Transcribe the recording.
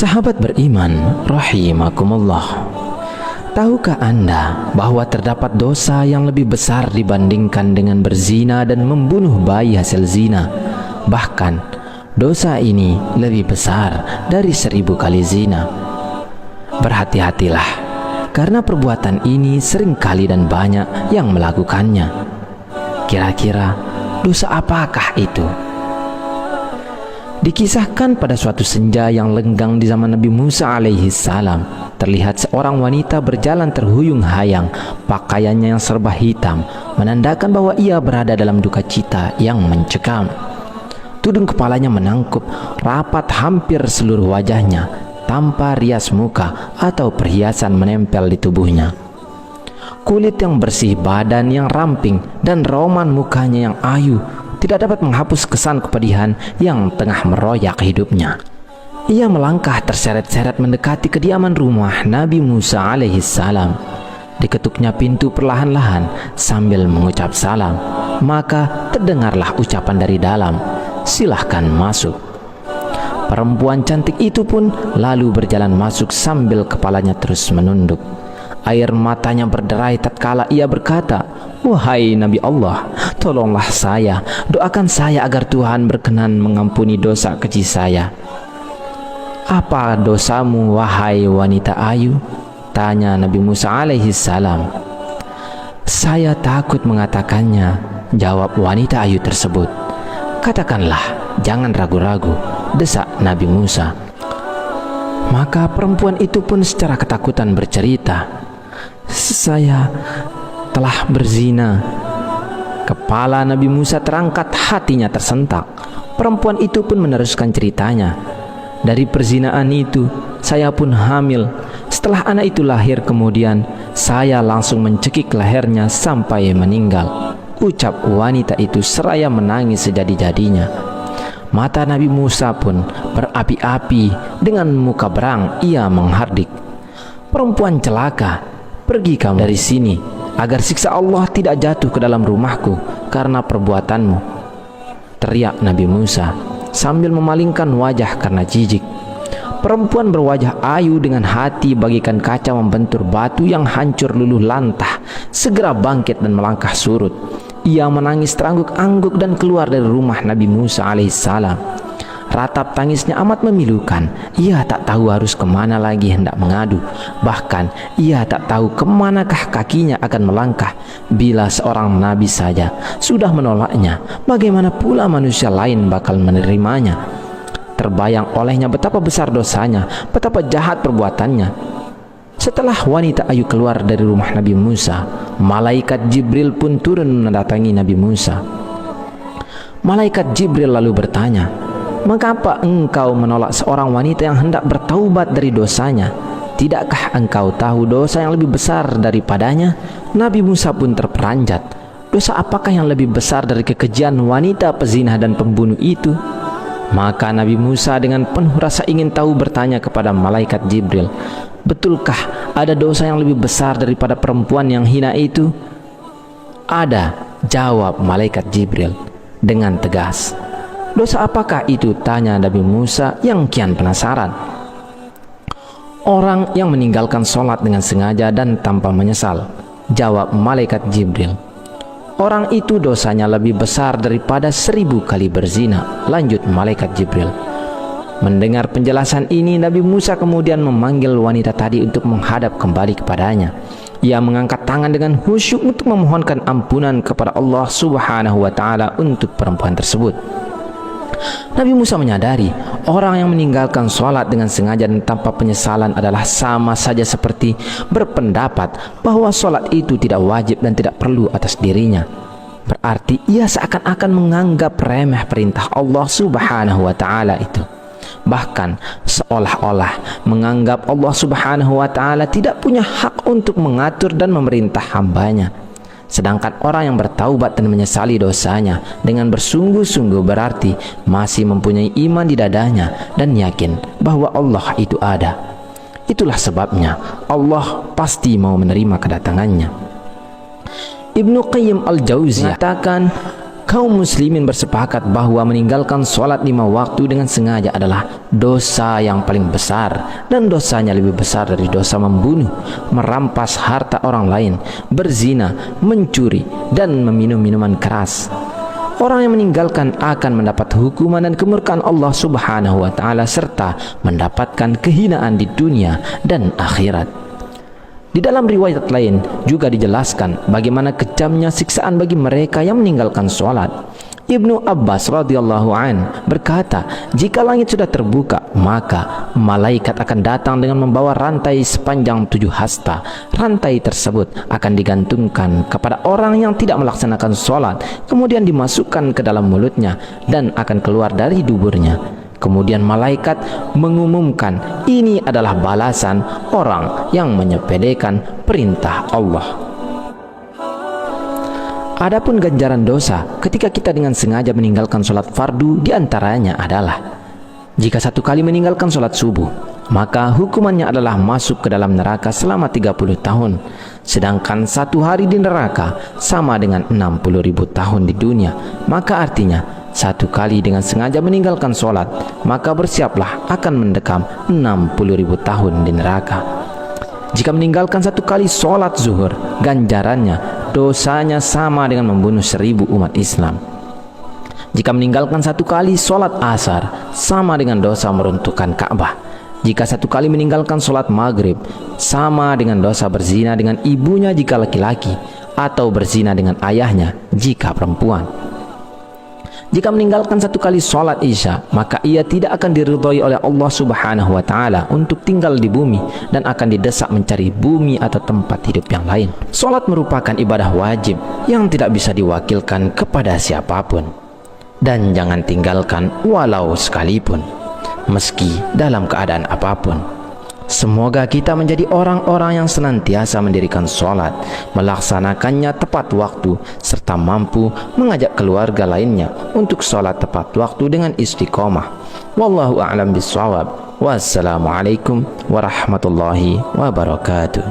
Sahabat beriman rahimakumullah, tahukah Anda bahwa terdapat dosa yang lebih besar dibandingkan dengan berzina dan membunuh bayi hasil zina? Bahkan dosa ini lebih besar dari 1000 kali zina. Berhati-hatilah, karena perbuatan ini seringkali dan banyak yang melakukannya. Kira-kira dosa apakah itu? Dikisahkan pada suatu senja yang lenggang di zaman Nabi Musa alaihi salam, terlihat seorang wanita berjalan terhuyung-hayang, pakaiannya yang serba hitam menandakan bahwa ia berada dalam duka cita yang mencekam. Tudung kepalanya menangkup rapat hampir seluruh wajahnya, tanpa rias muka atau perhiasan menempel di tubuhnya. Kulit yang bersih, badan yang ramping, dan roman mukanya yang ayu tidak dapat menghapus kesan kepedihan yang tengah meroyak hidupnya. Ia melangkah terseret-seret mendekati kediaman rumah Nabi Musa alaihi salam. Diketuknya pintu perlahan-lahan sambil mengucap salam. Maka terdengarlah ucapan dari dalam, "Silahkan masuk." Perempuan cantik itu pun lalu berjalan masuk sambil kepalanya terus menunduk. Air matanya berderai tatkala ia berkata, "Wahai Nabi Allah, tolonglah saya, doakan saya agar Tuhan berkenan mengampuni dosa keji saya." "Apa dosamu, wahai wanita ayu?" tanya Nabi Musa alaihi salam. "Saya takut mengatakannya," jawab wanita ayu tersebut. "Katakanlah, jangan ragu-ragu," desak Nabi Musa. Maka perempuan itu pun secara ketakutan bercerita, "Saya telah berzina." Kepala Nabi Musa terangkat, hatinya tersentak. Perempuan itu pun meneruskan ceritanya, "Dari perzinaan itu saya pun hamil. Setelah anak itu lahir kemudian saya langsung mencekik lehernya sampai meninggal," ucap wanita itu seraya menangis sejadi-jadinya. Mata Nabi Musa pun berapi-api, dengan muka berang ia menghardik, "Perempuan celaka, pergi kamu dari sini, agar siksa Allah tidak jatuh ke dalam rumahku karena perbuatanmu," teriak Nabi Musa sambil memalingkan wajah karena jijik. Perempuan berwajah ayu dengan hati bagaikan kaca membentur batu yang hancur luluh lantah segera bangkit dan melangkah surut. Ia menangis terangguk-angguk dan keluar dari rumah Nabi Musa alaihissalam. Ratap tangisnya amat memilukan. Ia tak tahu harus kemana lagi hendak mengadu. Bahkan ia tak tahu kemanakah kakinya akan melangkah. Bila seorang nabi saja sudah menolaknya, bagaimana pula manusia lain bakal menerimanya? Terbayang olehnya betapa besar dosanya, betapa jahat perbuatannya. Setelah wanita ayu keluar dari rumah Nabi Musa, malaikat Jibril pun turun mendatangi Nabi Musa. Malaikat Jibril lalu bertanya, "Mengapa engkau menolak seorang wanita yang hendak bertaubat dari dosanya? Tidakkah engkau tahu dosa yang lebih besar daripadanya?" Nabi Musa pun terperanjat. Dosa apakah yang lebih besar dari kekejian wanita pezina dan pembunuh itu? Maka Nabi Musa dengan penuh rasa ingin tahu bertanya kepada malaikat Jibril, "Betulkah ada dosa yang lebih besar daripada perempuan yang hina itu?" "Ada," jawab malaikat Jibril dengan tegas. "Dosa apakah itu?" tanya Nabi Musa yang kian penasaran. "Orang yang meninggalkan sholat dengan sengaja dan tanpa menyesal," jawab malaikat Jibril. "Orang itu dosanya lebih besar daripada 1000 kali berzina," lanjut malaikat Jibril. Mendengar penjelasan ini, Nabi Musa kemudian memanggil wanita tadi untuk menghadap kembali kepadanya. Ia mengangkat tangan dengan khusyuk untuk memohonkan ampunan kepada Allah Subhanahu wa Ta'ala untuk perempuan tersebut. Nabi Musa menyadari orang yang meninggalkan sholat dengan sengaja dan tanpa penyesalan adalah sama saja seperti berpendapat bahwa sholat itu tidak wajib dan tidak perlu atas dirinya. Berarti ia seakan-akan menganggap remeh perintah Allah Subhanahu wa Ta'ala itu. Bahkan seolah-olah menganggap Allah Subhanahu wa Ta'ala tidak punya hak untuk mengatur dan memerintah hambanya. Sedangkan orang yang bertaubat dan menyesali dosanya dengan bersungguh-sungguh berarti masih mempunyai iman di dadanya dan yakin bahwa Allah itu ada. Itulah sebabnya Allah pasti mau menerima kedatangannya. Ibnu Qayyim al-Jauziyah mengatakan, Kaum muslimin bersepakat bahwa meninggalkan sholat 5 waktu dengan sengaja adalah dosa yang paling besar, dan dosanya lebih besar dari dosa membunuh, merampas harta orang lain, berzina, mencuri, dan meminum minuman keras. Orang yang meninggalkan akan mendapat hukuman dan kemurkaan Allah Subhanahu wa Ta'ala, serta mendapatkan kehinaan di dunia dan akhirat. Di dalam riwayat lain juga dijelaskan bagaimana kejamnya siksaan bagi mereka yang meninggalkan sholat. Ibnu Abbas radhiyallahu an berkata, jika langit sudah terbuka, maka malaikat akan datang dengan membawa rantai sepanjang 7 hasta. Rantai tersebut akan digantungkan kepada orang yang tidak melaksanakan sholat, kemudian dimasukkan ke dalam mulutnya dan akan keluar dari duburnya. Kemudian malaikat mengumumkan, ini adalah balasan orang yang menyepelekan perintah Allah. Adapun ganjaran dosa ketika kita dengan sengaja meninggalkan sholat fardu, diantaranya adalah: jika 1 kali meninggalkan sholat subuh, maka hukumannya adalah masuk ke dalam neraka selama 30 tahun. Sedangkan 1 hari di neraka sama dengan 60.000 tahun di dunia. Maka artinya 1 kali dengan sengaja meninggalkan sholat, maka bersiaplah akan mendekam 60.000 tahun di neraka. Jika meninggalkan 1 kali sholat zuhur, ganjarannya, dosanya sama dengan membunuh 1000 umat Islam. Jika meninggalkan 1 kali sholat asar, sama dengan dosa meruntuhkan Ka'bah. Jika 1 kali meninggalkan sholat maghrib, sama dengan dosa berzina dengan ibunya jika laki-laki, atau berzina dengan ayahnya jika perempuan. Jika meninggalkan 1 kali sholat isya, maka ia tidak akan diridhoi oleh Allah Subhanahu wa Ta'ala untuk tinggal di bumi, dan akan didesak mencari bumi atau tempat hidup yang lain. Sholat merupakan ibadah wajib yang tidak bisa diwakilkan kepada siapapun, dan jangan tinggalkan walau sekalipun, meski dalam keadaan apapun. Semoga kita menjadi orang-orang yang senantiasa mendirikan sholat, melaksanakannya tepat waktu, serta mampu mengajak keluarga lainnya untuk sholat tepat waktu dengan istiqomah. Wallahu a'lam bishawab. Wassalamualaikum warahmatullahi wabarakatuh.